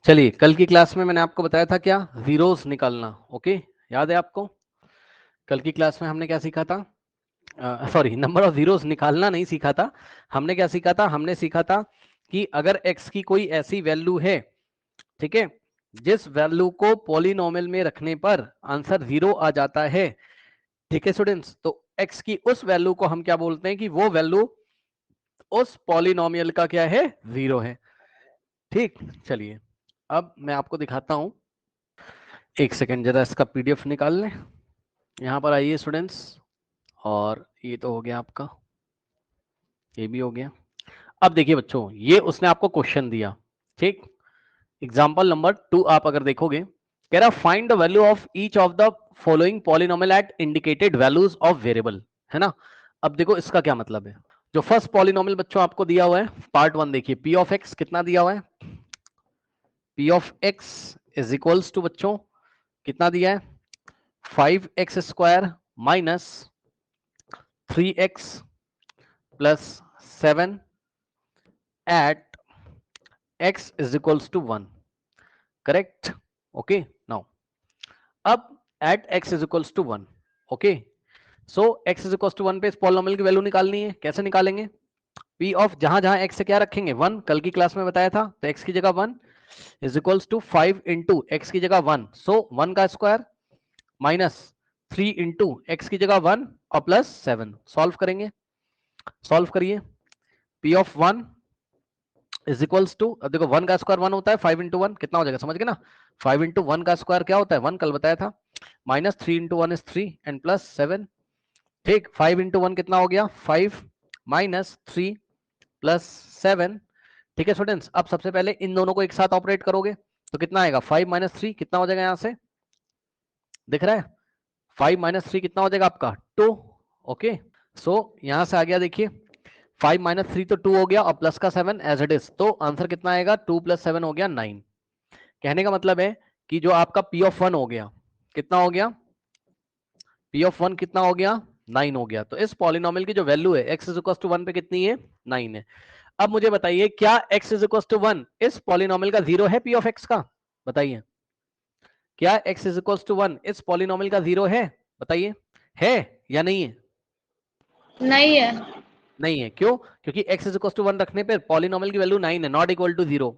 चलिए, कल की क्लास में मैंने आपको बताया था क्या, जीरोस निकालना। ओके, याद है आपको? कल की क्लास में हमने क्या सीखा था? सॉरी, नंबर ऑफ जीरोस निकालना नहीं सीखा था। हमने क्या सीखा था? हमने सीखा था कि अगर x की कोई ऐसी वैल्यू है, ठीक है, जिस वैल्यू को पॉलिनोमियल में रखने पर आंसर 0 आ जाता है, ठीक है स्टूडेंट्स, तो x की उस वैल्यू को हम क्या बोलते हैं कि वो वैल्यू उस पॉलिनोमियल का क्या है, 0 है। ठीक, चलिए अब मैं आपको दिखाता हूं। एक सेकेंड, जरा इसका पीडीएफ निकाल लें। यहाँ पर आइए स्टूडेंट्स, और ये तो हो गया आपका, ये भी हो गया। अब देखिए बच्चों, ये उसने आपको क्वेश्चन दिया, ठीक। एग्जाम्पल नंबर 2 आप अगर देखोगे, कह रहा find the value of each of the following polynomial at indicated values of variable, है ना। अब देखो इसका क्या मतलब है। जो फर्स्ट पॉलिनोमियल बच्चों आपको दिया हुआ है, पार्ट 1 देखिए, पी ऑफ एक्स कितना दिया हुआ है, P of x is equals to बच्चों कितना दिया है, 5x square minus 3x plus 7 at x is equals to 1, correct. Okay, now अब at x is equals to 1, okay, so x is equals to 1 पे इस पॉलिनोमियल की value निकालनी है। कैसे निकालेंगे? p ऑफ जहां जहां x से क्या रखेंगे, 1, कल की क्लास में बताया था, तो x की जगह 1 is equals to 5 into x की जगह 1, सो 1 का स्क्वायर माइनस 3 इंटू एक्स की जगह 1 और प्लस 7। सॉल्व करेंगे, सॉल्व करिए। p of 1 is equals to, अब देखो 1 का स्क्वायर 1 होता है, 5 इंटू 1 कितना हो जाएगा, समझ गए ना। 5 इंटू 1 का स्क्वायर क्या होता है, 1 कल बताया था, minus 3 into 1 is 3 and plus 7। ठीक, 5 इंटू 1 कितना हो गया, 5 माइनस 3 प्लस 7। ठीक है स्टूडेंट्स, अब सबसे पहले इन दोनों को एक साथ ऑपरेट करोगे तो कितना आएगा, 5 माइनस 3 कितना हो जाएगा, यहां से दिख रहा है, 5 माइनस 3 कितना हो जाएगा आपका 2। ओके, सो यहां से आ गया, देखिए 5 माइनस 3 तो 2 हो गया और प्लस का 7 एज इट इज, तो आंसर कितना आएगा, 2 प्लस 7 हो गया 9। कहने का मतलब है कि जो आपका पी ऑफ 1 हो गया, कितना हो गया, पी ऑफ 1 कितना हो गया, 9 हो गया। तो इस पॉलिनोमियल की जो वैल्यू है x इज इक्वल टू 1 पे कितनी है, 9 है। अब मुझे बताइए, क्या x इज इक्वल टू 1 इस पॉलिनोमियल का 0 है पी ऑफ x का, बताइए। क्या x इज इक्वल टू 1 इस पॉलिनोमियल का 0 है, बताइए, है या नहीं है? नहीं है। नहीं है, क्यों? क्योंकि x इज इक्वल टू 1 रखने पर पॉलिनोमियल की वैल्यू 9 है, not equal to 0।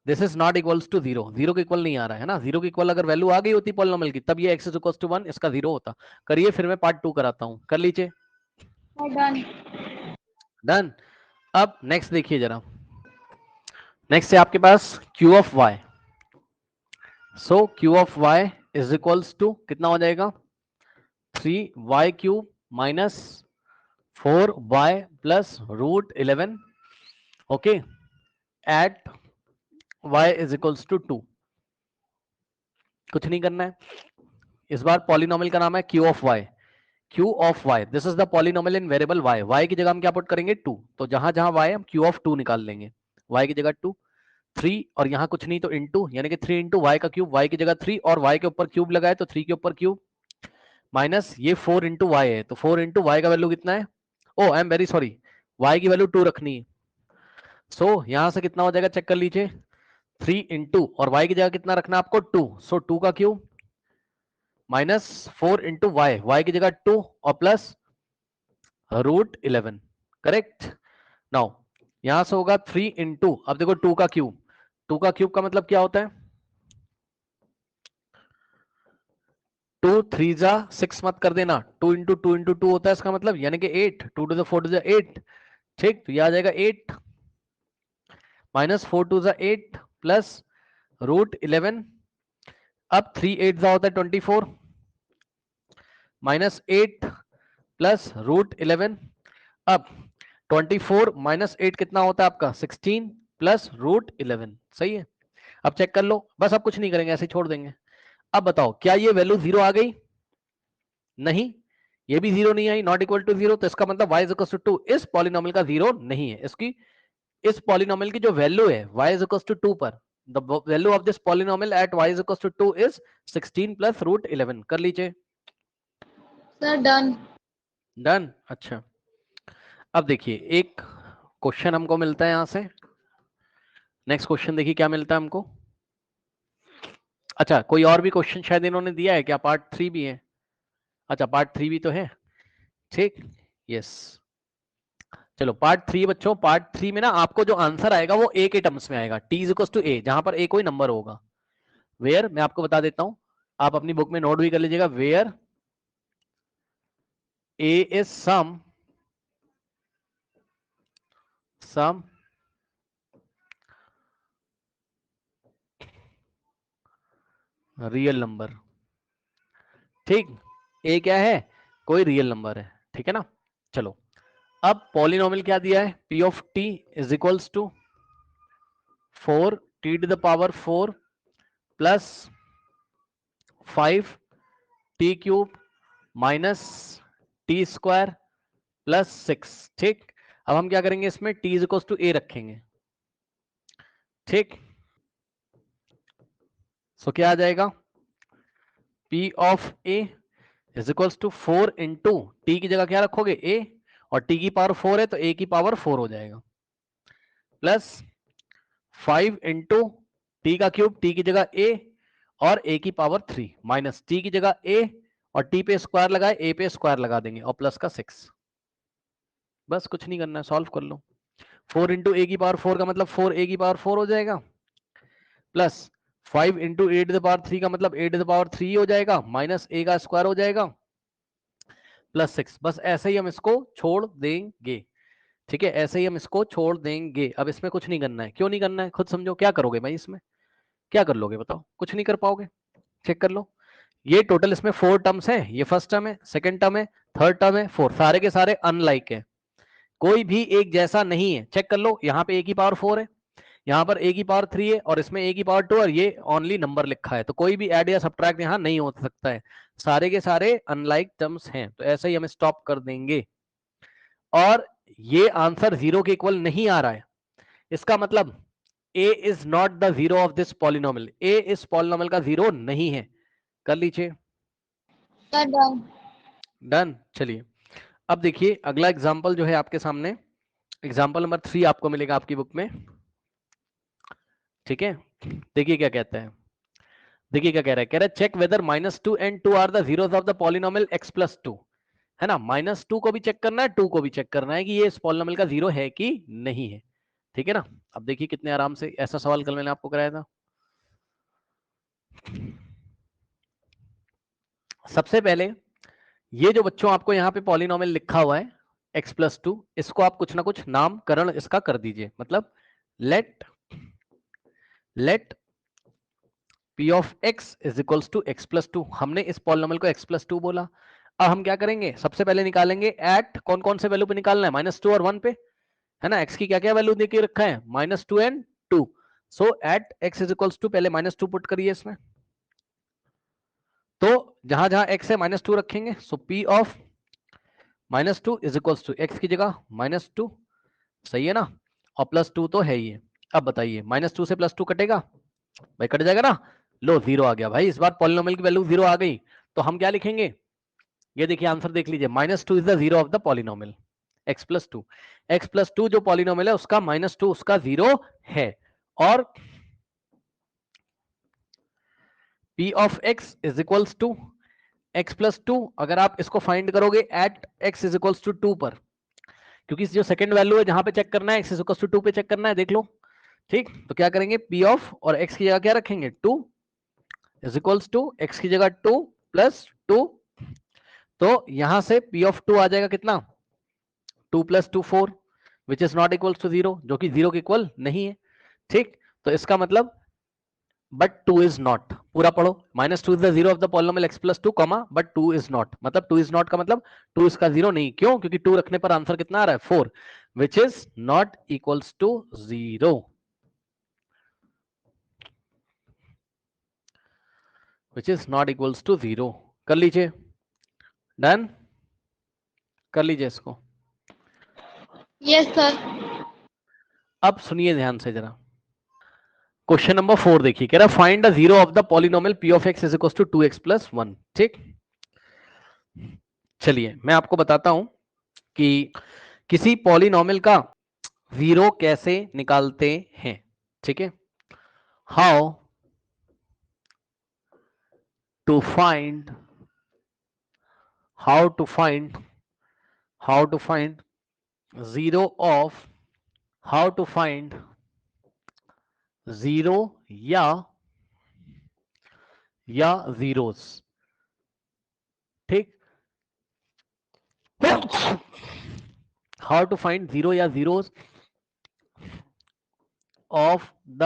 This is not equals to 0, 0 के इक्वल नहीं आ रहा है ना। 0 के इक्वल अगर वैल्यू आ गई होती पॉलिनोमियल की, तब ये x इज इक्वल टू 1 इसका 0 होता। करिए, फिर मैं पार्ट 2 कराता हूं, कर लीजिए। डन। डन। अब नेक्स्ट देखिए जरा, नेक्स्ट है आपके पास q of y। So q of y is equals to कितना हो जाएगा, 3y cube minus 4y plus root 11, okay, at y is equals to 2। कुछ नहीं करना है, इस बार पॉलिनोमियल का नाम है q of y। q of y, this is the polynomial in variable y। y की जगह हम क्या पुट करेंगे, 2, तो जहां जहां y हम q ऑफ 2 निकाल लेंगे। y की जगह 2, 3 और यहाँ कुछ नहीं तो इनटू, यानी कि 3 इंटू वाई का क्यूब, y की जगह 3 और y के ऊपर क्यूब लगाए तो 3 के ऊपर क्यूब, माइनस ये 4 इंटू वाई है, तो 4 इंटू वाई का वैल्यू कितना है, oh I am very sorry, y की वैल्यू 2 रखनी है। सो यहां से कितना हो जाएगा, चेक कर लीजिए, 3 इंटू और y की जगह कितना रखना है आपको, 2, सो 2 का क्यूब माइनस 4 इंटू वाई की जगह 2 और प्लस रूट 11, करेक्ट। नाउ यहां से होगा 3 इंटू, अब देखो 2 का क्यूब, 2 का क्यूब का मतलब क्या होता है, 2 3 जा 6 मत कर देना, 2 इंटू 2 होता है इसका मतलब, यानी कि 8, 2 टू द 4 टू द 8। ठीक, तो ये आ जाएगा 8 minus 4 to the 8 plus root 11। अब 3 8 जा होता है 24 माइनस 8 प्लस रूट 11। अब 24 माइनस 8 कितना होता है आपका, 16 प्लस रूट 11, सही है। अब चेक कर लो, बस अब कुछ नहीं करेंगे, ऐसे छोड़ देंगे। अब बताओ, क्या ये वैल्यू 0 आ गई, नहीं, ये भी 0 नहीं आई, नॉट इक्वल टू 0, तो इसका मतलब y इज इक्वल टू 2 इस पॉलिनोमियल का 0 नहीं है। इसकी, इस पॉलिनोमियल की जो वैल्यू है y इज इक्वल टू 2 पर, the value of this polynomial at y is equal to 2 is 16 plus root 11। कर लीजिए। Sir done. डन। अच्छा, अब देखिए एक क्वेश्चन हमको मिलता है यहां से, नेक्स्ट क्वेश्चन देखिए क्या मिलता है हमको। अच्छा, कोई और भी क्वेश्चन शायद इन्होंने दिया है क्या? पार्ट 3 भी है? अच्छा, पार्ट 3 भी तो है, ठीक, यस। चलो पार्ट 3 बच्चों, पार्ट 3 में ना आपको जो आंसर आएगा वो ए के टर्म्स में आएगा, t इज टू ए, जहां पर ए कोई नंबर होगा। वेयर, मैं आपको बता देता हूं, आप अपनी बुक में नोट भी कर लीजिएगा, where A is some real number, ठीक, ए क्या है? कोई रियल नंबर है, ठीक है ना। चलो, अब पॉलिनोमियल क्या दिया है? p of t is equals to 4 t to the power 4 plus 5 t cube minus T square plus 6, ठीक। अब हम क्या करेंगे, इसमें t is equals to a रखेंगे, ठीक। सो क्या आ जाएगा? p of a is equals to 4 into T की जगह क्या रखोगे? a, और t की पावर 4 है तो a की पावर 4 हो जाएगा, प्लस 5 इंटू टी का क्यूब, टी की जगह a और a की पावर 3 माइनस टी की जगह a और t पे स्क्वायर लगाए, a पे स्क्वायर लगा देंगे और प्लस का 6। बस कुछ नहीं करना है, सॉल्व कर लो। 4 इंटू ए की पावर 4 का मतलब 4 ए की पावर 4 हो जाएगा, plus 5 into A to the power 3 का मतलब ए टू द पावर 3 हो जाएगा, माइनस ए का स्क्वायर हो जाएगा, प्लस 6। बस ऐसे ही हम इसको छोड़ देंगे, ठीक है, ऐसे ही हम इसको छोड़ देंगे। अब इसमें कुछ नहीं करना है। क्यों नहीं करना है? खुद समझो, क्या करोगे भाई इसमें, क्या कर लोगे बताओ? कुछ नहीं कर पाओगे, चेक कर लो। ये टोटल इसमें 4 टर्म्स है, ये फर्स्ट टर्म है, सेकंड टर्म है, थर्ड टर्म है, फोर्थ, सारे के सारे अनलाइक है, कोई भी एक जैसा नहीं है। चेक कर लो, यहाँ पे ए की पावर 4 है, यहाँ पर ए की पावर 3 है, और इसमें ए की पावर 2, और ये ओनली नंबर लिखा है, तो कोई भी ऐड या सब्ट्रैक्ट यहाँ नहीं हो सकता है, सारे के सारे अनलाइक टर्म्स हैं। तो ऐसे ही हम स्टॉप कर देंगे, और ये आंसर 0 के इक्वल नहीं आ रहा है, इसका मतलब a is not the zero of this polynomial, a इस पॉलिनोमियल का जीरो नहीं है। कर लीजिए, सर डन। डन। चलिए, अब देखिए अगला एग्जांपल जो है आपके सामने, एग्जांपल नंबर 3 आपको मिलेगा आपकी बुक में, ठीक है। देखिए क्या कहता है, देखिए क्या कह रहा है, कह रहा है check whether -2 and 2 are the zeros of the polynomial x plus 2, है ना। -2 को भी चेक करना है, 2 को भी चेक करना है कि ये इस पॉलिनोमियल का जीरो है कि नहीं है, ठीक है ना। अब देखिए कितने आराम से, ऐसा सवाल कल मैंने आपको कराया था। सबसे पहले ये जो बच्चों आपको यहाँ पे पॉलिनोमियल लिखा हुआ है x प्लस 2, इसको आप कुछ ना कुछ नामकरण इसका कर दीजिए, मतलब let p of x is equals to x plus 2, हमने इस पॉलिनोमियल को x प्लस 2 बोला। अब हम क्या करेंगे, सबसे पहले निकालेंगे एट कौन कौन से वैल्यू पे निकालना है, -2 और 1 पे, है ना। x की क्या क्या वैल्यू देके रखा है, -2 and 2, so at x is equals to, पहले -2 पुट करिए इसमें, तो जहां जहां x है -2 रखेंगे, so p of -2 is equals to x की जगह -2, सही है ना, और +2 तो है ही है। अब बताइए -2 से +2 कटेगा भाई, कट जाएगा ना, लो 0 आ गया भाई, इस बार पॉलिनोमियल की वैल्यू 0 आ गई, तो हम क्या लिखेंगे, ये देखिए आंसर देख लीजिए, -2 is the zero of the polynomial x plus 2, x plus 2 जो पॉलिनोमियल है उसका -2 उसका 0 है, और p of x is equals to x plus 2, अगर आप इसको फाइंड करोगे at x is equals to 2 पर, क्योंकि जो सेकंड वैल्यू है जहां पे चेक करना है x इज इक्वल्स टू 2 पे चेक करना है, देख लो, ठीक। तो क्या करेंगे, p ऑफ और x की जगह क्या रखेंगे, 2 इज इक्वल्स टू x की जगह 2 प्लस 2, तो यहां से p ऑफ 2 आ जाएगा कितना, 2 plus 2 4, which is not equal to 0, जो कि 0 के इक्वल नहीं है, ठीक। तो इसका मतलब बट 2 इज नॉट, पूरा पढ़ो, -2 is the zero of the polynomial x plus 2, but 2 is not, मतलब 2 इज नॉट का मतलब 2 इसका जीरो नहीं, क्यों, क्योंकि 2 रखने पर आंसर कितना आ रहा है, 4, which is not equals to 0, which is not equals to 0। कर लीजिए, डन, कर लीजिए इसको। Yes sir. अब सुनिए ध्यान से जरा, क्वेश्चन नंबर 4 देखिए, कह रहा है find the zero of the polynomial p of x is equal to 2x plus 1, ठीक। चलिए मैं आपको बताता हूं कि किसी पॉलिनोमियल का जीरो कैसे निकालते हैं, ठीक है। How to find how to find zero of how to find zero या जीरोस, ठीक। हाउ टू फाइंड जीरो या जीरोस ऑफ द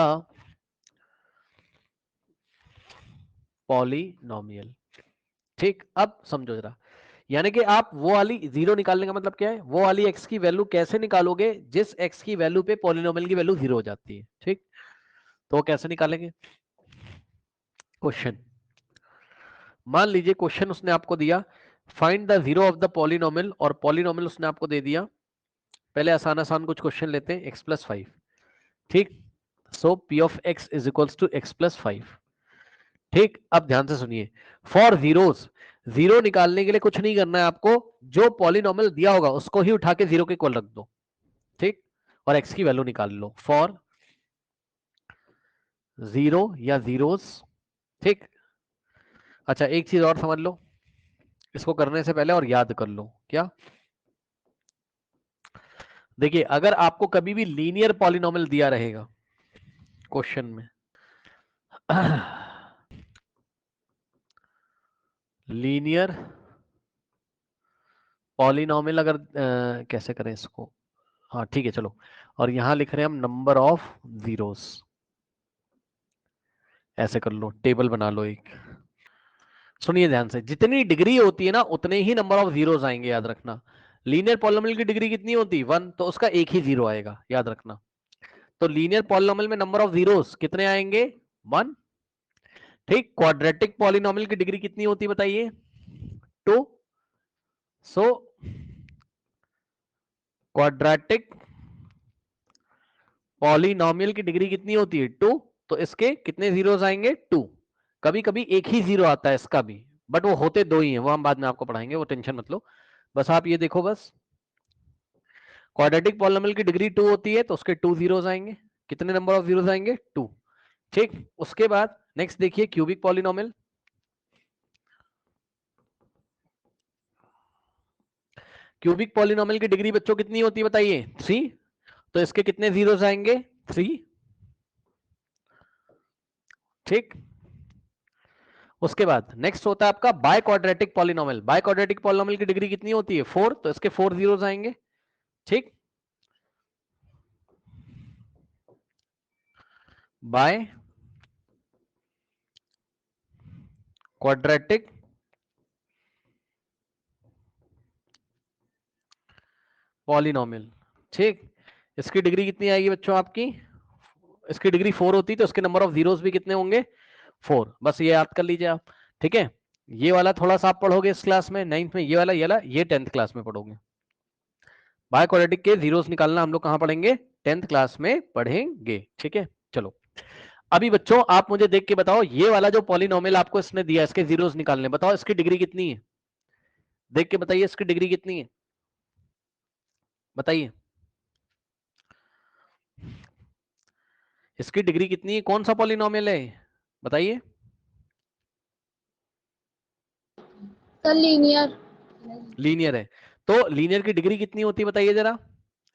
पॉलिनोमियल, ठीक। अब समझो जरा, यानी कि आप वो वाली जीरो निकालने का मतलब क्या है, वो वाली एक्स की वैल्यू कैसे निकालोगे जिस एक्स की वैल्यू पे पॉलिनोमियल की वैल्यू जीरो हो जाती है, ठीक। तो वो कैसे निकालेंगे, क्वेश्चन मान लीजिए, क्वेश्चन उसने आपको दिया find the zero of the polynomial, और पॉलिनोमियल उसने आपको दे दिया, पहले आसान आसान कुछ क्वेश्चन लेते हैं, x प्लस 5, ठीक। So p of x is equals to x plus 5, ठीक। अब ध्यान से सुनिए, फॉर जीरोस, जीरो निकालने के लिए कुछ नहीं करना है आपको, जो पॉलिनोमियल दिया होगा उसको ही उठा के जीरो के इक्वल रख दो, ठीक, और x की वैल्यू निकाल लो फॉर जीरो या जीरोस, ठीक। अच्छा एक चीज और समझ लो इसको करने से पहले, और याद कर लो क्या, देखिए अगर आपको कभी भी लीनियर पॉलिनोमियल दिया रहेगा क्वेश्चन में, लीनियर पॉलिनोमियल अगर कैसे करें इसको, हाँ ठीक है चलो, और यहां लिख रहे हैं हम नंबर ऑफ जीरोस, ऐसे कर लो, टेबल बना लो एक। सुनिए ध्यान से, जितनी डिग्री होती है ना उतने ही नंबर ऑफ जीरोस आएंगे, याद रखना। लीनियर पॉलिनोमियल की डिग्री कितनी होती है, 1, तो उसका एक ही जीरो आएगा, याद रखना। तो लीनियर पॉलिनोमियल में नंबर ऑफ जीरोस कितने आएंगे, 1, ठीक। क्वाड्रेटिक पॉलिनोमियल की डिग्री कितनी होती है बताइए, 2। सो क्वाड्रेटिक पॉलिनोमियल की डिग्री कितनी होती है, 2, तो इसके कितने जीरोस आएंगे, 2। कभी कभी एक ही जीरो आता है इसका भी, बट वो होते दो ही हैं, वो हम बाद में आपको पढ़ाएंगे, वो टेंशन मत लो, बस आप ये देखो, बस क्वाड्रेटिक पॉलिनोमियल की डिग्री 2 होती है तो उसके 2 जीरोस आएंगे, कितने नंबर ऑफ जीरोस आएंगे, 2, ठीक। उसके बाद नेक्स्ट देखिए क्यूबिक पॉलिनोमियल, क्यूबिक पॉलिनोमियल की डिग्री बच्चों कितनी होती है बताइए, 3, तो इसके कितने जीरोस आएंगे, 3, ठीक। उसके बाद नेक्स्ट होता है आपका by quadratic polynomial, by quadratic polynomial की डिग्री कितनी होती है, 4, तो इसके 4 जीरोस आएंगे, ठीक। बाय क्वाड्रेटिक पॉलिनोमियल, ठीक। इसकी डिग्री कितनी आएगी बच्चों आपकी, इसकी डिग्री 4 होती तो इसके नंबर ऑफ जीरोस भी कितने होंगे, 4, बस ये याद कर लीजिए आप, ठीक है। ये वाला थोड़ा सा आप पढ़ोगे इस क्लास में 9th में, ये 10th क्लास में पढ़ोगे। बाय क्वाड्रेटिक के जीरोस निकालना हम लोग कहां पढ़ेंगे, 10th क्लास में पढ़ेंगे, ठीक है। चलो अभी बच्चों आप मुझे देख के बताओ, ये वाला जो पॉलिनोमियल आपको इसने दिया, इसके जीरोस निकालने, बताओ इसकी डिग्री कितनी है, देख के बताइए इसकी डिग्री कितनी है, बताइए इसकी डिग्री कितनी है, कौन सा पॉलिनोमियल है बताइए, सर लीनियर। लीनियर है, तो लीनियर की डिग्री कितनी होती है बताइए जरा,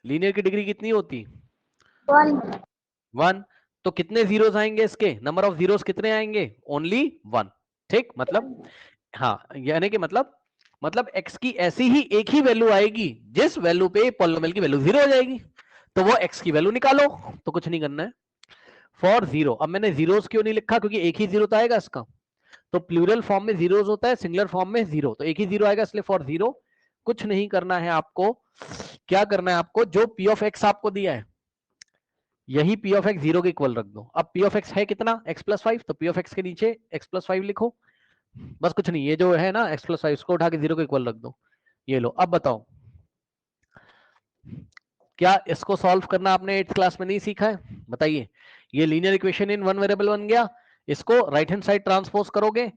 लीनियर की डिग्री कितनी होती, 1। 1, तो कितने जीरोस आएंगे इसके, नंबर ऑफ जीरोस कितने आएंगे, ओनली 1, ठीक। मतलब हाँ, यानी कि मतलब x की ऐसी ही एक ही वैल्यू आएगी जिस वैल्यू पे पॉलिनोमियल की वैल्यू जीरो हो जाएगी, तो वो x की वैल्यू निकालो, तो कुछ नहीं करना है, फॉर जीरो। अब मैंने जीरोस क्यों नहीं लिखा, क्योंकि एक ही जीरो तो आएगा इसका, तो प्लूरल फॉर्म में जीरोस होता है, सिंगुलर फॉर्म में जीरो, तो एक ही जीरो आएगा, इसलिए फॉर जीरो। कुछ नहीं करना है आपको, क्या करना है आपको, जो p ऑफ x आपको दिया है यही p ऑफ x जीरो के इक्वल रख दो। अब p ऑफ x है कितना, x प्लस 5, तो p ऑफ x के नीचे x प्लस 5 लिखो, बस कुछ नहीं, ये जो है ना x प्लस 5 इसको उठा के जीरो के इक्वल रख दो, ये लो। अब बताओ क्या इसको सॉल्व करना आपने 8th क्लास में नहीं सीखा है, बताइए। ये linear equation in one variable बन गया, इसको राइट हैंड साइड ट्रांसपोज करोगे,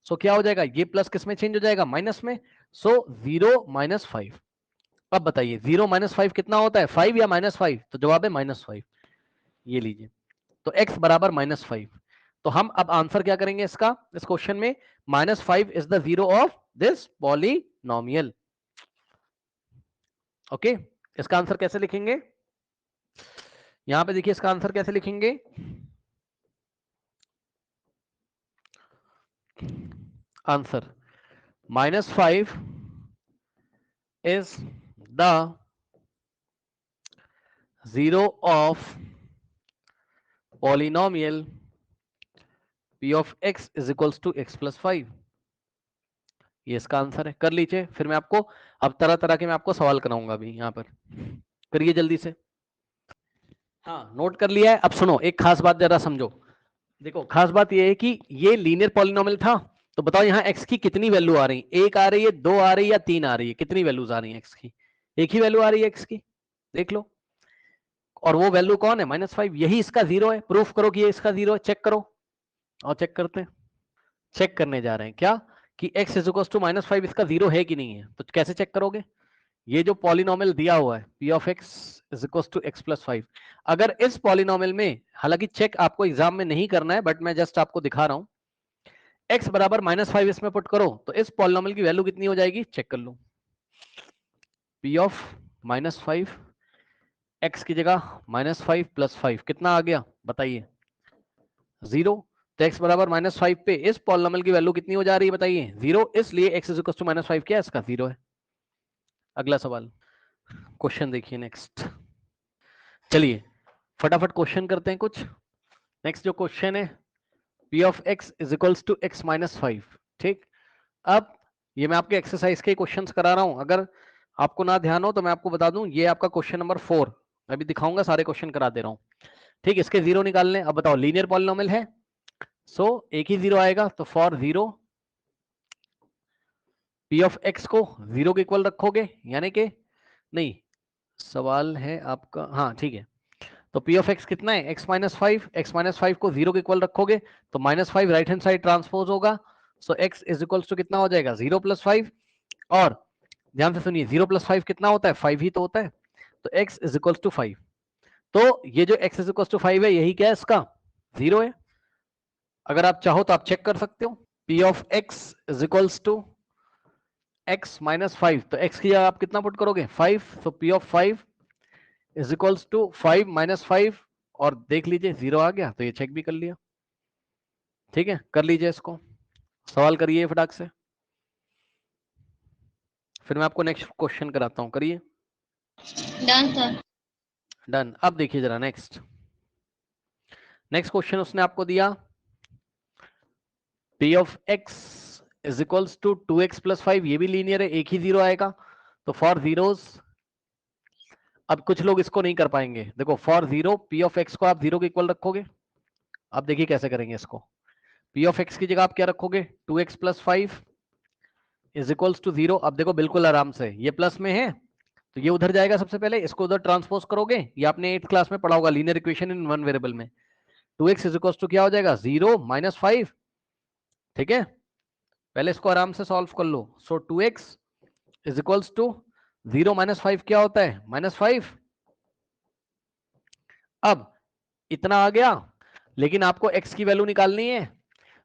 सो क्या हो जाएगा, ये प्लस किस में चेंज हो जाएगा, माइनस में, सो 0 माइनस 5। अब बताइए 0 माइनस 5 कितना होता है, 5 या माइनस 5, तो जवाब है -5, ये लीजिए। तो x बराबर -5, तो हम अब आंसर क्या करेंगे इसका, इस क्वेश्चन में -5 is the zero of this polynomial. Okay, इसका आंसर कैसे लिखेंगे, यहां पे देखिए इसका आंसर कैसे लिखेंगे, answer -5 is the zero of polynomial p of x is equals to x plus 5। ये इसका आंसर है। कर लीजिए, फिर मैं आपको अब तरह तरह के मैं आपको सवाल कराऊंगा अभी यहाँ पर, करिए जल्दी से। हाँ, नोट कर लिया है। अब सुनो, एक खास बात जरा समझो। देखो, खास बात ये है कि ये लीनियर पॉलिनोमियल था, तो बताओ यहाँ x की कितनी वैल्यू आ रही, एक आ रही है, दो आ रही है या तीन आ रही है, कितनी वैल्यूज आ रही है x की, एक ही वैल्यू आ रही है x की, देख लो। और वो वैल्यू कौन है, -5, यही इसका जीरो है। प्रूफ करो कि ये इसका जीरो है, चेक करो। और चेक करते हैं, चेक करने जा रहे हैं क्या कि x इज इक्वल टू -5 इसका जीरो है कि नहीं है। तो कैसे चेक करोगे, ये जो पॉलिनोमियल दिया हुआ है p of x is equal to x plus 5, अगर इस पॉलिनोमियल में, हालांकि चेक आपको एग्जाम में नहीं करना है बट मैं जस्ट आपको दिखा रहा हूं, x बराबर -5 इसमें पुट करो तो इस पॉलिनोमियल की वैल्यू कितनी हो जाएगी, चेक कर लो। p ऑफ -5 x की जगह -5 प्लस 5 कितना आ गया बताइए, 0। तो x बराबर -5 पे इस पॉलिनोमियल की वैल्यू कितनी हो जा रही है बताइए, 0, इसलिए x इज इक्वल टू -5 क्या है, इसका 0 है। अगला सवाल, क्वेश्चन देखिए नेक्स्ट। चलिए फटाफट क्वेश्चन करते हैं कुछ। नेक्स्ट जो क्वेश्चन है, p of x is equals to x minus 5। ठीक, अब ये मैं आपके एक्सरसाइज के क्वेश्चंस करा रहा हूं, अगर आपको ना ध्यान हो तो मैं आपको बता दूं, ये आपका क्वेश्चन नंबर 4, मैं भी दिखाऊंगा, सारे क्वेश्चन करा दे रहा हूं। ठीक, इसके जीरो निकालने। अब बताओ, लीनियर पॉलिनोमियल है, सो एक ही जीरो आएगा, तो for zero p of x को जीरो के इक्वल रखोगे, यानी कि नहीं, सवाल है आपका, हाँ ठीक है। तो p ऑफ x कितना है, x माइनस 5, x माइनस 5 को जीरो के इक्वल रखोगे तो -5 राइट हैंड साइड ट्रांसपोज होगा, सो x इज इक्वल्स टू कितना हो जाएगा, 0 प्लस 5। और ध्यान से सुनिए, 0 प्लस 5 कितना होता है, 5 ही तो होता है, तो x इज इक्वल्स टू 5। तो ये जो x इज इक्वल्स टू 5 है, यही क्या है, इसका 0 है। अगर आप चाहो तो आप चेक कर सकते हो, p of x is equals to x minus 5, तो x की जगह आप कितना पुट करोगे, 5, तो p of 5 is equals to 5 minus 5, और देख लीजिए 0 आ गया, तो ये चेक भी कर लिया। ठीक है, कर लीजिए इसको, सवाल करिए फटाक से, फिर मैं आपको नेक्स्ट क्वेश्चन कराता हूं, करिए। Done sir. डन। अब देखिए जरा नेक्स्ट क्वेश्चन उसने आपको दिया, p of x is equals to 2x plus 5, ये भी लीनियर है, एक ही जीरो आएगा, तो फॉर जीरोस, अब कुछ लोग इसको नहीं कर पाएंगे। देखो, for zero p of x को आप जीरो के इक्वल रखोगे। अब देखिए कैसे करेंगे इसको, p ऑफ x की जगह आप क्या रखोगे, 2x plus 5 is equals to 0। अब देखो बिल्कुल आराम से, ये प्लस में है तो ये उधर जाएगा, सबसे पहले इसको उधर ट्रांसपोज करोगे, ये आपने 8th क्लास में पढ़ा होगा, linear equation in one variable में। 2x इज इक्वल्स टू क्या हो जाएगा, 0 माइनस 5। ठीक है, पहले इसको आराम से सॉल्व कर लो। So 2x is equals to 0 minus 5 क्या होता है, -5। अब इतना आ गया, लेकिन आपको x की वैल्यू निकालनी है।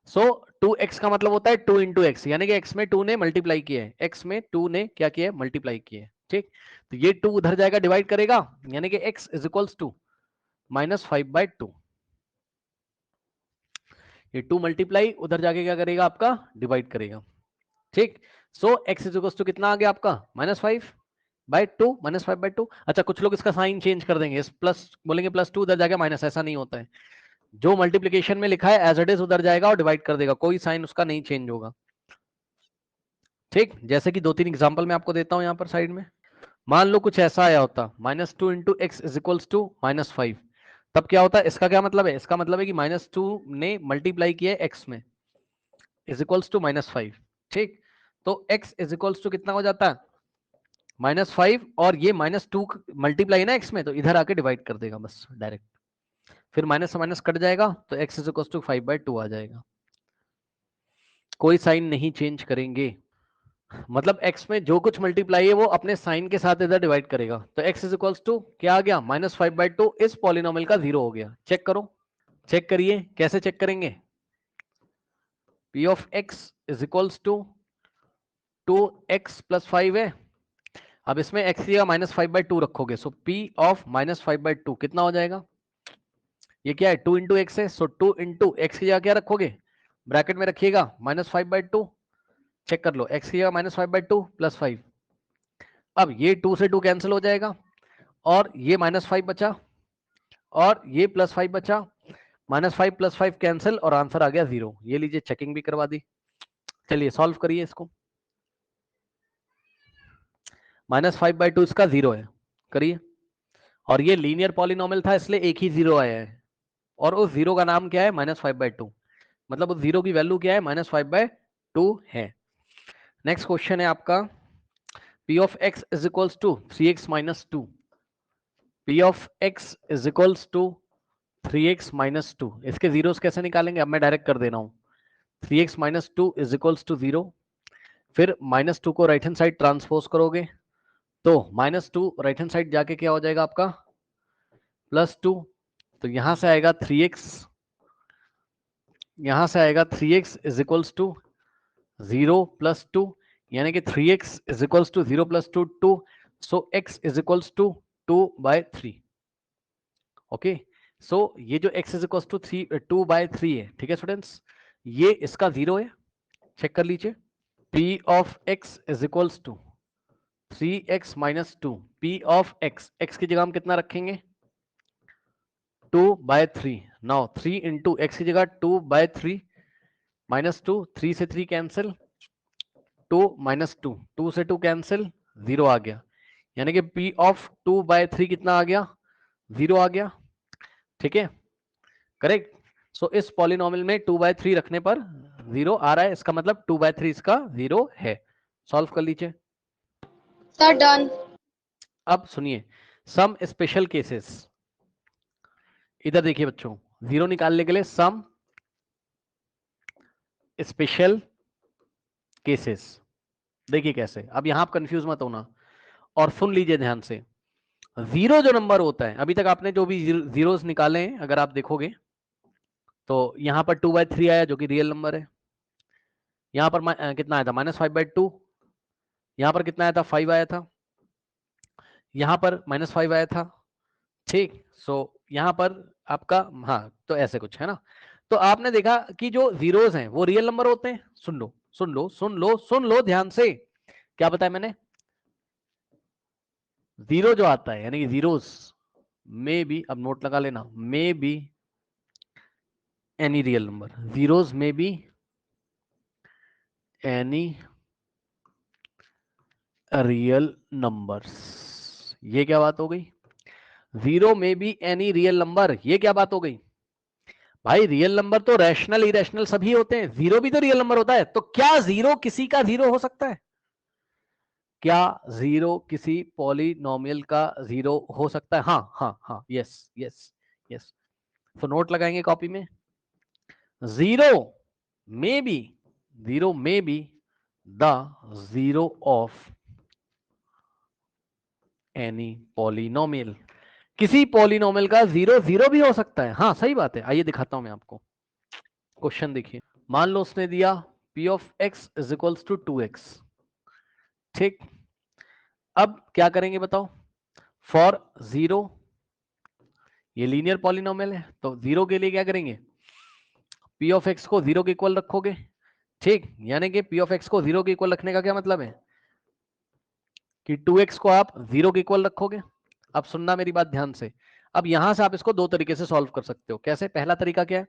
सो 2x का मतलब होता है 2 इंटू एक्स, यानी कि x में 2 ने मल्टीप्लाई किया है, x में 2 ने क्या किया है, मल्टीप्लाई किया है। ठीक, तो ये 2 उधर जाएगा, डिवाइड करेगा, यानी कि x इज इक्वल्स टू -5/2। ये 2 मल्टीप्लाई उधर जाके क्या करेगा, आपका डिवाइड करेगा। ठीक, सो x इज इक्वल्स टू कितना आ गया आपका, -5/2, -5/2। अच्छा, कुछ लोग इसका साइन चेंज कर देंगे, इस प्लस बोलेंगे +2, उधर जाके माइनस, ऐसा नहीं होता है। जो मल्टीप्लिकेशन में लिखा है एज इट इज उधर जाएगा और डिवाइड कर देगा, कोई साइन उसका नहीं चेंज होगा। ठीक, जैसे कि 2-3 एग्जांपल मैं आपको देता हूं यहाँ पर साइड में। मान लो कुछ ऐसा आया होता, -2 into x is equals to -5, तब क्या होता है, इसका क्या मतलब है, इसका मतलब है कि -2 ने मल्टीप्लाई किया है एक्स में, इज इक्वल्स टू -5। ठीक, तो x इज इक्वल्स टू कितना हो जाता है, -5, और ये -2 मल्टीप्लाई है ना x में, तो इधर आके डिवाइड कर देगा बस डायरेक्ट, फिर माइनस से माइनस कट जाएगा, तो x इज इक्वल्स टू 5/2 आ जाएगा। कोई साइन नहीं चेंज करेंगे, मतलब x में जो कुछ मल्टीप्लाई है वो अपने साइन के साथ इधर डिवाइड करेगा, तो x इज इक्वल्स टू क्या आ गया, -5/2, इस पॉलिनोमियल का 0 हो गया। चेक करो, चेक करिए, कैसे चेक करेंगे, P of x is equals to 2x plus 5 है। अब इसमें x की जगह -5/2 रखोगे, सो P ऑफ -5/2 कितना हो जाएगा? ये क्या है? 2 इंटू एक्स है, सो 2 इंटू एक्स की जगह क्या रखोगे? ब्रैकेट में रखिएगा -5/2। चेक कर लो, x की जगह -5/2 प्लस 5। अब ये 2 से 2 कैंसिल हो जाएगा और ये -5 बचा और ये +5 बचा। -5 + 5 कैंसिल और आंसर आ गया 0। ये लीजिए, चेकिंग भी करवा दी। चलिए सॉल्व करिए इसको। -5/2 इसका 0 है, करिए। और ये लीनियर पॉलिनोमियल था इसलिए एक ही 0 आया है और उस 0 का नाम क्या है? -5/2। मतलब उस 0 की वैल्यू क्या है? -5/2 है। नेक्स्ट क्वेश्चन है आपका, P of x is equals to 3x minus 2। P of x is equals to 3x minus 2। इसके जीरोस कैसे निकालेंगे? अब मैं डायरेक्ट कर दे रहा हूं। 3x minus 2 is equals to 0। फिर -2 को राइट हैंड साइड ट्रांसपोज करोगे तो -2 राइट हैंड साइड जाके क्या हो जाएगा आपका? +2। तो यहां से आएगा 3x, यहां से आएगा 3x इज इक्वल्स टू 0 + 2, यानी कि 3x is equals to 0 + 2 2। So x is equals to 2/3। Okay, so ये जो x इज इक्वल्स टू 2/3 है, ठीक है स्टूडेंट्स, ये इसका 0 है। चेक कर लीजिए। P of x is equals to 3x minus 2। P of x, x की जगह हम कितना रखेंगे? 2/3। नाउ 3 इंटू एक्स की जगह 2/3 -2, 3 से 3 कैंसिल, 2 -2, 2 से 2 कैंसिल, 0 आ गया। यानी कि P ऑफ 2/3 कितना आ गया? 0 आ गया। ठीक है, करेक्ट। सो इस पॉलिनोमियल में 2/3 रखने पर 0 आ रहा है, इसका मतलब 2/3 इसका 0 है। सॉल्व कर लीजिए। Sir done. अब सुनिए, सम स्पेशल केसेस। इधर देखिए बच्चों, 0 निकालने के लिए सम स्पेशल केसेस। देखिए कैसे। अब यहां आप कंफ्यूज मत होना और सुन लीजिए ध्यान से। 0 जो नंबर होता है, अभी तक आपने जो भी जीरोस निकाले हैं अगर आप देखोगे तो यहां पर 2/3 आया जो कि रियल नंबर है। यहां पर कितना आया था? -5/2। यहां पर कितना आया था? 5 आया था। यहां पर -5 आया था। ठीक, सो यहां पर आपका, हाँ तो ऐसे कुछ है ना। तो आपने देखा कि जो जीरोस हैं वो रियल नंबर होते हैं। सुन लो सुन लो सुन लो सुन लो ध्यान से, क्या बताया मैंने? 0 जो आता है यानी कि जीरोस में बी, अब नोट लगा लेना, may be any real number. Zeros में बी एनी रियल नंबर्स। ये क्या बात हो गई? 0 में बी एनी रियल नंबर, ये क्या बात हो गई? भाई रियल नंबर तो रैशनल इरेशनल सभी होते हैं, 0 भी तो रियल नंबर होता है। तो क्या 0 किसी का 0 हो सकता है? क्या 0 किसी पॉलिनोमियल का 0 हो सकता है? हाँ हाँ हाँ, यस यस यस। तो नोट लगाएंगे कॉपी में। 0 में बी, 0 में be the 0 of any polynomial. किसी पॉलिनोमियल का 0 0 भी हो सकता है। हाँ सही बात है, आइए दिखाता हूं मैं आपको। क्वेश्चन देखिए, मान लो उसने दिया P of x is equals to 2x। ठीक, अब क्या करेंगे बताओ? फॉर 0, ये लीनियर पॉलिनोमियल है तो 0 के लिए क्या करेंगे? P of x को 0 के इक्वल रखोगे। ठीक, यानी कि P of x को 0 के इक्वल रखने का क्या मतलब है कि 2x को आप 0 के इक्वल रखोगे। अब सुनना मेरी बात ध्यान से। अब यहां से आप इसको दो तरीके से सॉल्व कर सकते हो। कैसे? पहला तरीका क्या है?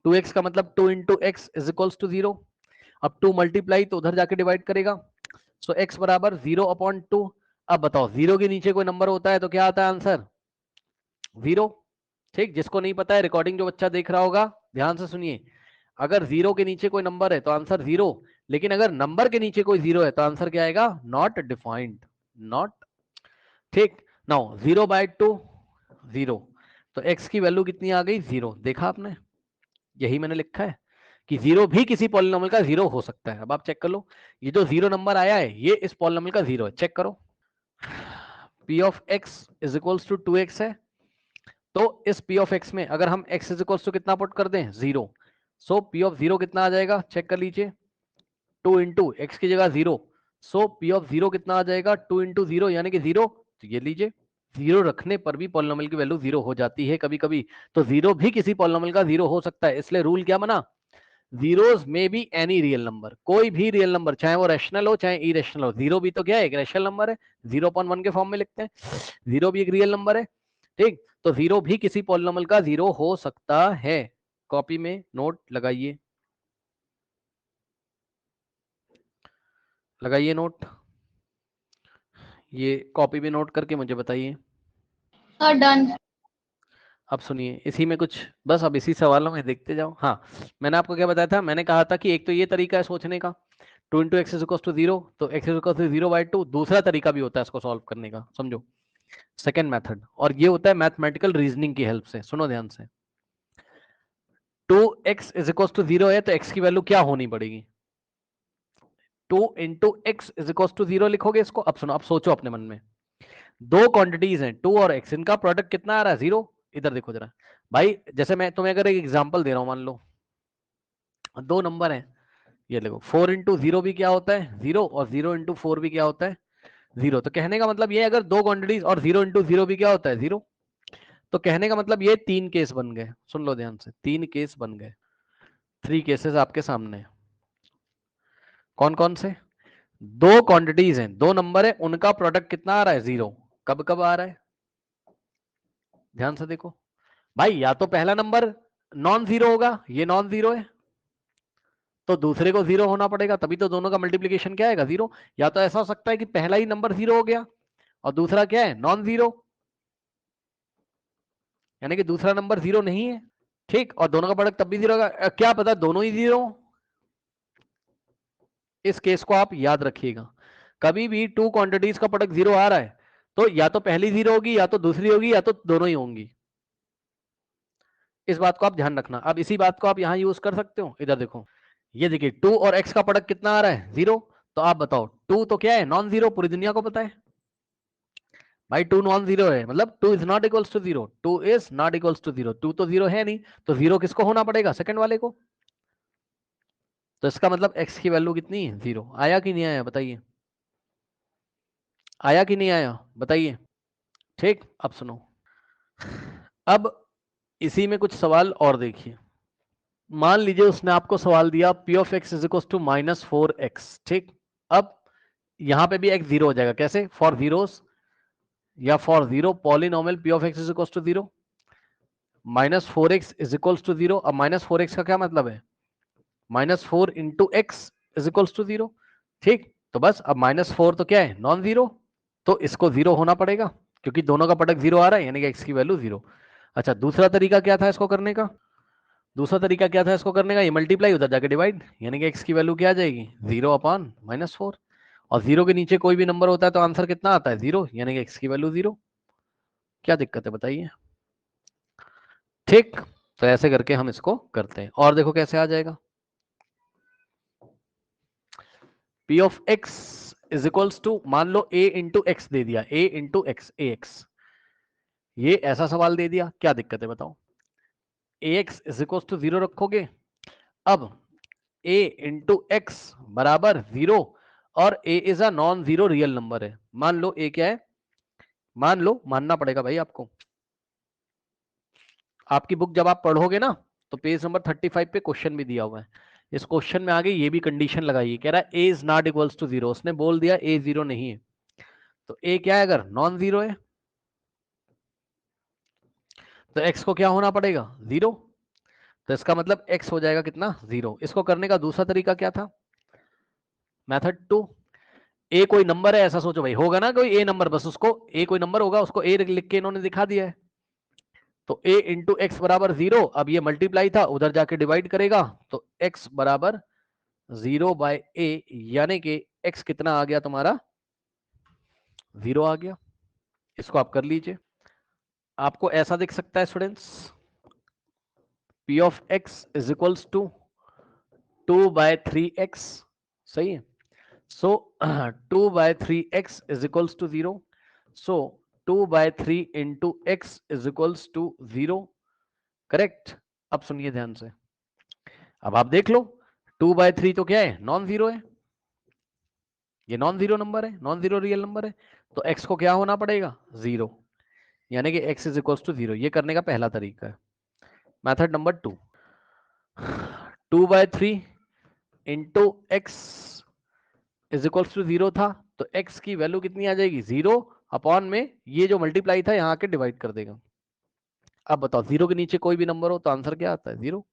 2x का मतलब 2 into x is equals to 0। अब 2 मल्टीप्लाई तो उधर जाके डिवाइड करेगा, सो x बराबर 0/2। अब बताओ 0 के नीचे कोई नंबर होता है तो क्या आता है आंसर? 0। ठीक, जिसको नहीं पता है, रिकॉर्डिंग जो बच्चा देख रहा होगा ध्यान से सुनिए। अगर 0 के नीचे कोई नंबर है तो आंसर 0, लेकिन अगर नंबर के नीचे कोई 0 है तो आंसर क्या आएगा? Not defined, not. ठीक, नाउ 0/2 0, तो x की वैल्यू कितनी आ गई? 0। देखा आपने, यही मैंने लिखा है कि 0 भी किसी पॉलिनोमियल का 0 हो सकता है। अब आप चेक कर लो, ये जो 0 नंबर आया है ये इस पॉलिनोमियल का 0 है। चेक करो, P of x is equals to 2x है, तो इस P of x में अगर हम x इज इक्वल्स टू कितना पुट कर दें? 0, सो पी ऑफ जीरो कितना आ जाएगा, चेक कर लीजिए, 2 इंटू एक्स की जगह 0, सो पी ऑफ जीरो कितना आ जाएगा, 2 इंटू जीरो यानी कि 0। तो ये लीजिए, जीरो रखने पर भी पॉलिनोमियल की वैल्यू 0 हो जाती है कभी कभी, तो जीरो भी किसी पॉलिनोमियल का 0 हो सकता है। इसलिए रूल क्या बना, जीरोस में बी एनी रियल नंबर, कोई भी रियल नंबर, चाहे वो रैशनल हो चाहे इरेशनल हो। जीरो भी तो क्या है, एक रैशनल नंबर है, 0.1 के फॉर्म में लिखते हैं, जीरो भी एक रियल नंबर है, ठीक। तो जीरो भी किसी पॉलिनोमियल का 0 हो सकता है। कॉपी में नोट लगाइए, लगाइए नोट, ये कॉपी में नोट करके मुझे बताइए। Sir, done. अब सुनिए, इसी में कुछ बस अब इसी सवालों में देखते जाओ। हाँ, मैंने आपको क्या बताया था, मैंने कहा था कि एक तो ये तरीका है सोचने का, 2 into x is equal to 0, तो एक्स इज इक्वल टू 0/2। दूसरा तरीका भी होता है इसको सॉल्व करने का, समझो, सेकेंड मेथड, और ये होता है मैथमेटिकल रीजनिंग की हेल्प से। सुनो ध्यान से, 2x इज इक्वल टू 0 है तो x की वैल्यू क्या होनी पड़ेगी, 2 into x is equal to 0 लिखोगे इसको। अब सुनो, अब सोचो अपने मन में, दो क्वांटिटीज हैं 2 और x, इनका प्रोडक्ट कितना आ रहा है, 0। इधर देखो जरा भाई, जैसे मैं तुम्हें अगर एक एग्जांपल दे रहा हूं, मान लो दो नंबर हैं, ये देखो 4 इंटू जीरो भी क्या होता है 0, और 0 इंटू 4 भी क्या होता है 0। तो कहने का मतलब ये, अगर दो क्वांटिटीज और 0 इंटू जीरो भी क्या होता है 0, तो कहने का मतलब ये तीन केस बन गए। सुन लो ध्यान से, तीन केस बन गए, 3 केसेस आपके सामने। कौन कौन से, दो क्वांटिटीज हैं, दो नंबर है, उनका प्रोडक्ट कितना आ रहा है 0। कब कब आ रहा है, ध्यान से देखो भाई, या तो पहला नंबर नॉन जीरो होगा, ये नॉन जीरो है, तो दूसरे को 0 होना पड़ेगा, तभी तो दोनों का मल्टीप्लीकेशन क्या आएगा 0। या तो ऐसा हो सकता है कि पहला ही नंबर 0 हो गया और दूसरा क्या है नॉन जीरो, यानी कि दूसरा नंबर 0 नहीं है, ठीक, और दोनों का प्रोडक्ट तब भी 0 होगा। क्या पता दोनों ही 0। इस केस को आप याद रखिएगा, कभी भी टू क्वांटिटीज का प्रोडक्ट 0 आ रहा है तो या तो पहली 0 होगी, या तो दूसरी होगी, या तो दोनों ही होंगी। इस बात को आप ध्यान रखना। अब इसी बात को आप यहां यूज कर सकते हो, इधर देखो, ये देखिए 2 और x का प्रोडक्ट कितना आ रहा है 0। तो आप बताओ 2 तो क्या है नॉन जीरो, पूरी दुनिया को पता है भाई, 2 नॉन जीरो है, मतलब 2 is not equals to 0, 2 is not equals to 0, 2 तो 0 है नहीं, तो 0 किसको होना पड़ेगा, सेकंड वाले को। तो इसका मतलब x की वैल्यू कितनी है 0। आया कि नहीं आया बताइए, आया कि नहीं आया बताइए, ठीक। अब सुनो, अब इसी में कुछ सवाल और देखिए। मान लीजिए उसने आपको सवाल दिया p of x is equal to -4x, ठीक। अब यहां पे भी x 0 हो जाएगा, कैसे, फॉर जीरोस या for 0 polynomial p of x is equal to 0, -4x is equal to 0। अब -4x का क्या मतलब है, -4 into x is equal to 0, ठीक। तो बस अब -4 तो क्या है नॉन जीरो, तो इसको 0 होना पड़ेगा, क्योंकि दोनों का प्रोडक्ट 0 आ रहा है, यानी कि x की वैल्यू 0। अच्छा, दूसरा तरीका क्या था इसको करने का, दूसरा तरीका क्या था इसको करने का, ये मल्टीप्लाई उधर जाके डिवाइड, यानी कि x की वैल्यू क्या आ जाएगी 0 अपॉन -4, और 0 के नीचे कोई भी नंबर होता है तो आंसर कितना आता है 0, यानी कि x की वैल्यू 0। क्या दिक्कत है बताइए, ठीक। तो ऐसे करके हम इसको करते हैं, और देखो कैसे आ जाएगा, p of x is equals to, मान लो a इंटू एक्स दे दिया, a into X, A X, ये ऐसा सवाल दे दिया, क्या दिक्कत है बताओ, ax इज इक्वल्स टू 0 रखोगे। अब a इंटू एक्स बराबर 0, और a is a non zero real number है। मान लो a क्या है, मान लो, मानना पड़ेगा भाई आपको, आपकी बुक जब आप पढ़ोगे ना तो पेज नंबर 35 पे क्वेश्चन भी दिया हुआ है, इस क्वेश्चन में आगे ये भी कंडीशन लगाई, कह रहा है a is not equals to 0, उसने बोल दिया a 0 नहीं है, तो a क्या है, अगर नॉन जीरो है तो x को क्या होना पड़ेगा 0, तो इसका मतलब x हो जाएगा कितना 0। इसको करने का दूसरा तरीका क्या था, मेथड 2, ए कोई नंबर है ऐसा सोचो भाई, होगा ना कोई ए नंबर, बस उसको ए कोई नंबर होगा, उसको ए लिख के इन्होंने दिखा दिया है, तो a इंटू एक्स बराबर 0। अब ये मल्टीप्लाई था, उधर जाके डिवाइड करेगा, तो x बराबर 0/a, यानी कि x कितना आ गया तुम्हारा 0 आ गया। इसको आप कर लीजिए, आपको ऐसा दिख सकता है students, p of x is equals to 2/3x, सही है। So 2/3x is equals to 0, so 2/3 into x is equals to 0, correct. अब सुनिए ध्यान से, अब आप देख लो 2/3 तो क्या है, नॉन जीरो है, ये नॉन जीरो नंबर है, नॉन जीरो रियल नंबर है, तो x को क्या होना पड़ेगा, 0, यानी कि x इज इक्वल टू 0। ये करने का पहला तरीका है। Method number 2, 2/3 into x is equal to 0 था, तो x की वैल्यू कितनी आ जाएगी, 0 अपॉन में ये जो मल्टीप्लाई था यहाँ के डिवाइड कर देगा। अब बताओ 0 के नीचे कोई भी नंबर हो तो आंसर क्या आता है, 0।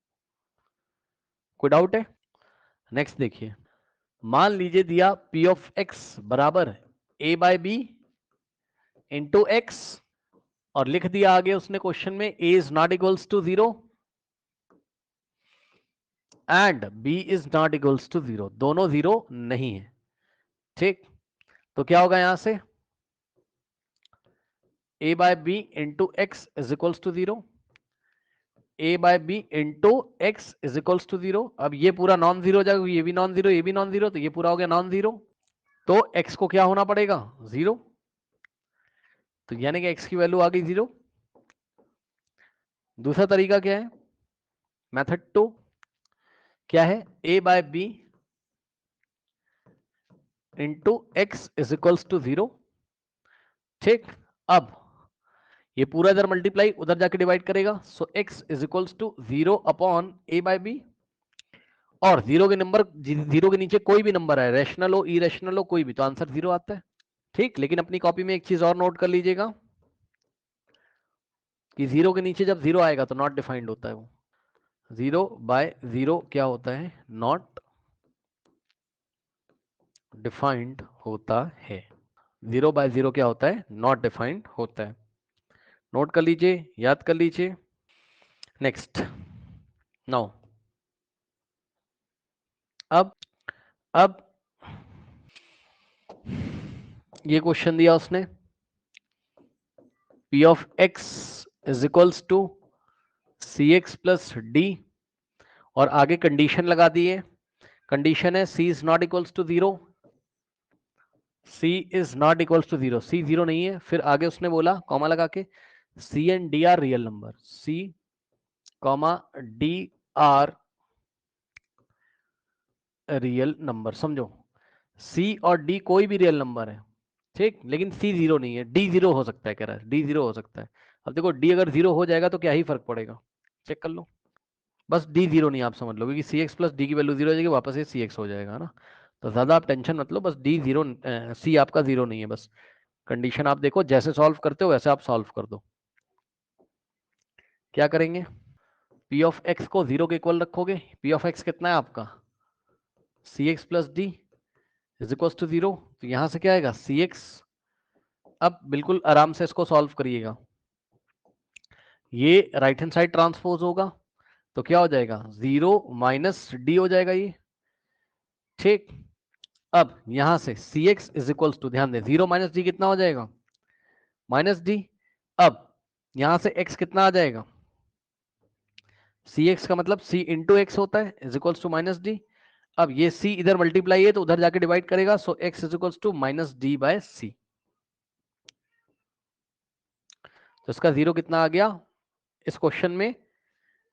कोई डाउट है? नेक्स्ट देखिए, मान लीजिए दिया p ऑफ x बराबर a/b इंटू एक्स, और लिख दिया आगे उसने क्वेश्चन में a is not equals to 0 and b is not equals to 0, दोनों 0 नहीं है, ठीक। तो क्या होगा यहां से, a/b into x is equals to 0, a/b into x is equals to 0। अब ये पूरा नॉन जीरो हो जाएगा, ये भी नॉन जीरो, ये भी नॉन जीरो, तो ये पूरा हो गया नॉन जीरो, तो x को क्या होना पड़ेगा, 0, तो यानी कि x की वैल्यू आ गई 0। दूसरा तरीका क्या है, मेथड 2, क्या है, a/b into x is equals to 0, ठीक। अब ये पूरा इधर मल्टीप्लाई उधर जाके डिवाइड करेगा, so x is equals to 0 upon a/b, और 0 के नंबर, 0 के नीचे कोई भी नंबर है, रैशनल हो इरेशनल हो कोई भी, तो आंसर 0 आता है, ठीक। लेकिन अपनी कॉपी में एक चीज और नोट कर लीजिएगा कि 0 के नीचे जब 0 आएगा तो नॉट डिफाइंड होता है, वो 0/0 क्या होता है, नॉट डिफाइंड होता है। 0/0 क्या होता है, नॉट डिफाइंड होता है। नोट कर लीजिए, याद कर लीजिए। नेक्स्ट, नाउ अब ये क्वेश्चन दिया उसने, p of x is equals to cx plus d, और आगे कंडीशन लगा दी है। कंडीशन है c is not equals to 0, c is not equals to 0, c 0 नहीं है। फिर आगे उसने बोला कॉमा लगा के c and d are real number, c comma d are real number, समझो c और d कोई भी रियल नंबर है, ठीक, लेकिन c 0 नहीं है, d 0 हो सकता है, कह रहा है d 0 हो सकता है। अब देखो d अगर 0 हो जाएगा तो क्या ही फर्क पड़ेगा, चेक कर लो, बस d 0 नहीं आप समझ लो, क्योंकि सी एक्स प्लस डी की वैल्यू 0 हो जाएगी, वापस ये सी एक्स हो जाएगा ना, तो ज्यादा आप टेंशन मत लो, बस d 0 c आपका 0 नहीं है, बस कंडीशन आप देखो, जैसे सॉल्व करते हो वैसे आप सॉल्व कर दो। क्या करेंगे, p ऑफ x को 0 के इक्वल रखोगे, p ऑफ x कितना है आपका, C x plus D is equal to 0, तो यहां से क्या आएगा, सी एक्स। अब बिल्कुल आराम से इसको सॉल्व करिएगा, ये राइट हैंड साइड ट्रांसपोज होगा, तो क्या हो जाएगा, 0 माइनस डी हो जाएगा ये, ठीक। अब यहां से सी एक्स इज इक्वल टू, ध्यान दें 0 माइनस डी कितना हो जाएगा, माइनस डी। अब यहां से x कितना आ जाएगा, सी एक्स का मतलब c इंटू एक्स होता है, is equal to minus d. अब ये c इधर मल्टीप्लाई है तो उधर जाके डिवाइड करेगा, so x is equal to minus D by C, तो इसका 0 कितना आ गया इस क्वेश्चन में,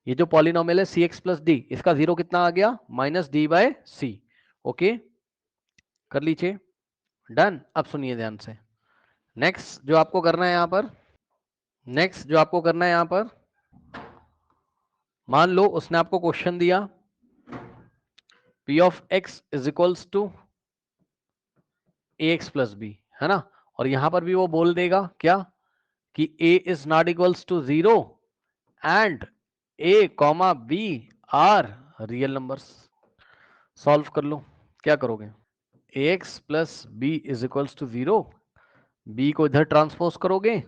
ये जो पॉलिनोमियल है सी एक्स प्लस डी, इसका 0 कितना आ गया, minus D by C. Okay, कर लीजिए, डन। अब सुनिए ध्यान से, नेक्स्ट जो आपको करना है यहां पर, मान लो उसने आपको क्वेश्चन दिया p of x is equals to ax plus b, है ना, और यहां पर भी वो बोल देगा क्या, कि a is not equals to 0 and a comma b are real numbers. Solve कर लो, क्या करोगे, ax plus b is equals to 0, b को इधर ट्रांसपोज करोगे,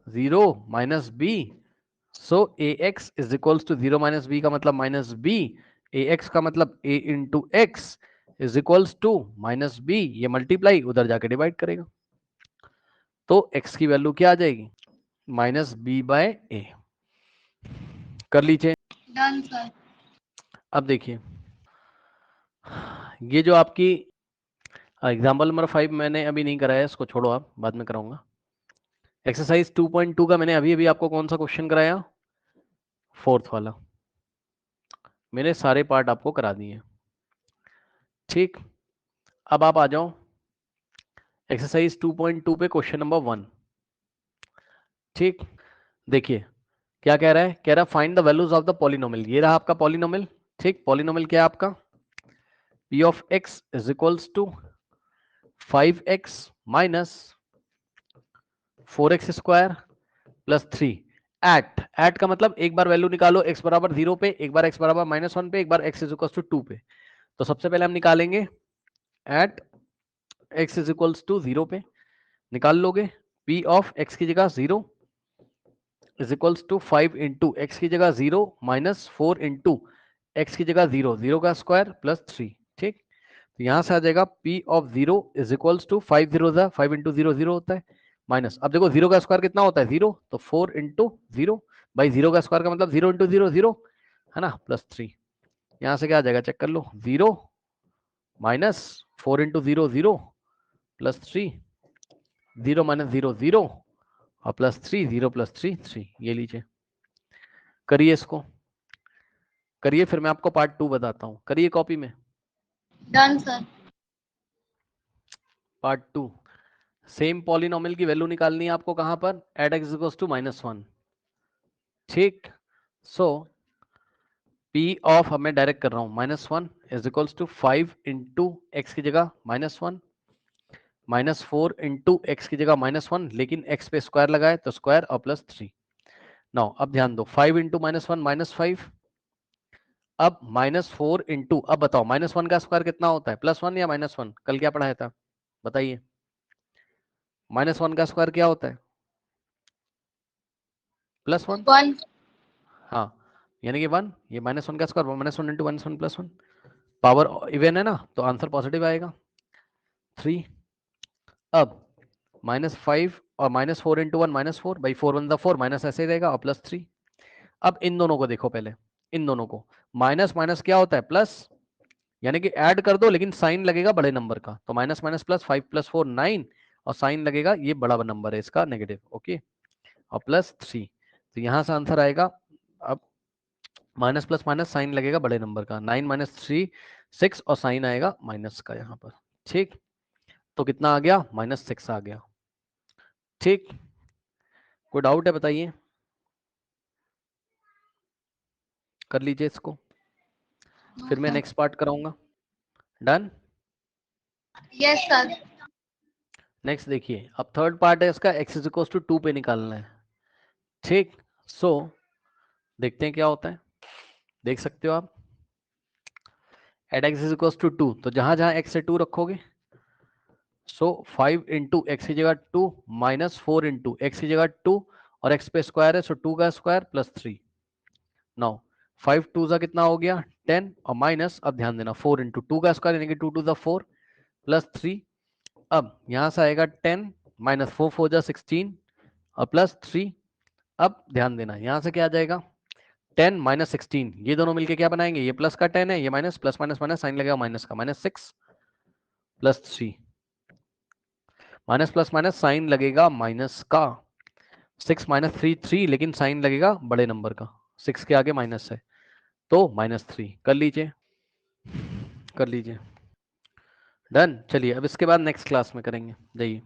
0 minus b, so ax is equals to 0 minus b का मतलब माइनस बी, ax का मतलब a into x is equals to minus b, ये मल्टीप्लाई उधर जाके डिवाइड करेगा, तो x की वैल्यू क्या आ जाएगी, माइनस बी बाय ए। कर लीजिए, डन सर। अब देखिए ये जो आपकी एग्जाम्पल नंबर 5 मैंने अभी नहीं कराया, इसको छोड़ो, आप बाद में कराऊंगा। एक्सरसाइज 2.2 का मैंने अभी अभी आपको कौन सा क्वेश्चन कराया, फोर्थ वाला, मैंने सारे पार्ट आपको करा दिए। ठीक, अब आप आ जाओ एक्सरसाइज 2.2 पे क्वेश्चन नंबर 1। ठीक, देखिए क्या कह रहा है, कह रहा है find the values of the polynomial. ये रहा आपका पॉलिनोमियल। ठीक, पॉलिनोमियल क्या है आपका, p of x is equals to 5x minus 4x square plus 3 at का मतलब एक बार वैल्यू निकालो x बराबर 0 पे, एक बार x बराबर -1 पे, एक बार x इज इक्वल्स टू 2 पे। तो सबसे पहले हम निकालेंगे at x is equals to 0 पे, निकाल लोगे p ऑफ x की जगह 0 is equals to 5 into x की जगह 0 माइनस 4 इंटू एक्स की जगह 0, 0 का स्क्वायर प्लस 3। ठीक, तो यहां से आ जाएगा p of 0 is equals to 5 0 5 into 0 0 होता है माइनस, अब देखो 0 का स्क्वायर कितना होता है 0, तो 4 इंटू 0, भाई 0 का स्क्वायर का मतलब 0 इंटू 0 0 है ना, प्लस 3। यहां से क्या आ जाएगा, चेक कर लो, 0 माइनस 4 इंटू 0 0 प्लस 3, 0 माइनस 0 0 और प्लस 3, 0 प्लस 3 3। ये लीजिए, करिए इसको, करिए, फिर मैं आपको पार्ट 2 बताता हूं। करिए कॉपी में done sir. Part 2। Same polynomial की वैल्यू निकालनी है आपको, कहां पर, एट एक्स इक्वल्स टू -1। ठीक, सो p ऑफ, अब मैं डायरेक्ट कर रहा हूं, -1 is equals to 5 into x की जगह -1 माइनस 4 इंटू एक्स की जगह -1, लेकिन x पे स्क्वायर लगाए तो स्क्वायर और प्लस 3। नाउ अब ध्यान दो, 5 इंटू -1 -5, अब -4 इंटू, अब बताओ -1 का स्क्वायर कितना होता है, +1 या -1, कल क्या पढ़ाया था बताइए, -1 का स्क्वायर क्या होता है, +1। 1 हाँ, यानी कि 1, ये -1 का स्क्वायर -1 इंटू -1 +1, पावर इवन है ना, तो आंसर पॉजिटिव आएगा 3। अब -5 और -4 इंटू 1 -4, भाई 4 1 4, माइनस ऐसे ही रहेगा और प्लस 3। अब इन दोनों को देखो पहले, इन दोनों को, माइनस माइनस क्या होता है प्लस, यानी कि ऐड कर दो लेकिन साइन लगेगा बड़े नंबर का, तो माइनस माइनस प्लस, 5 + 4 9, और साइन लगेगा, ये बड़ा नंबर है इसका नेगेटिव, ओके, और प्लस 3। तो यहां से आंसर आएगा, अब माइनस प्लस माइनस साइन लगेगा बड़े नंबर का, 9 - 3 6, और साइन आएगा माइनस का यहाँ पर। ठीक, तो कितना आ गया, -6 आ गया। ठीक, कोई डाउट है बताइए, कर लीजिए इसको, फिर मैं नेक्स्ट पार्ट कराऊंगा। डन। Yes sir. नेक्स्ट देखिए, अब थर्ड पार्ट है इसका, x इज 2 पे निकालना है। ठीक, सो देखते हैं क्या होता है, देख सकते हो आप, एट x इज 2, तो जहां जहां x से 2 रखोगे, सो 5 इंटू एक्स की जगह 2 माइनस 4 इंटू एक्स की जगह 2, और x पे स्क्वायर है, सो 2 का स्क्वायर प्लस 3। नाउ 5 2 जा कितना हो गया 10, और माइनस, अब ध्यान देना, 4 इंटू 2 का स्क्वायर यानी कि 2 2 4 प्लस 3। अब यहां से आएगा 10 माइनस 4 4 जा 16 और प्लस 3। अब ध्यान देना, यहां से क्या आ जाएगा, 10 माइनस 16, ये दोनों मिलके क्या बनाएंगे, ये प्लस का 10 है, ये minus, plus minus minus sign लगेगा माइनस का, -6 plus 3, minus plus minus sign लगेगा माइनस का, 6 - 3 3, लेकिन साइन लगेगा बड़े नंबर का, 6 के आगे माइनस है, तो -3। कर लीजिए, कर लीजिए, डन। चलिए अब इसके बाद नेक्स्ट क्लास में करेंगे, जाइए।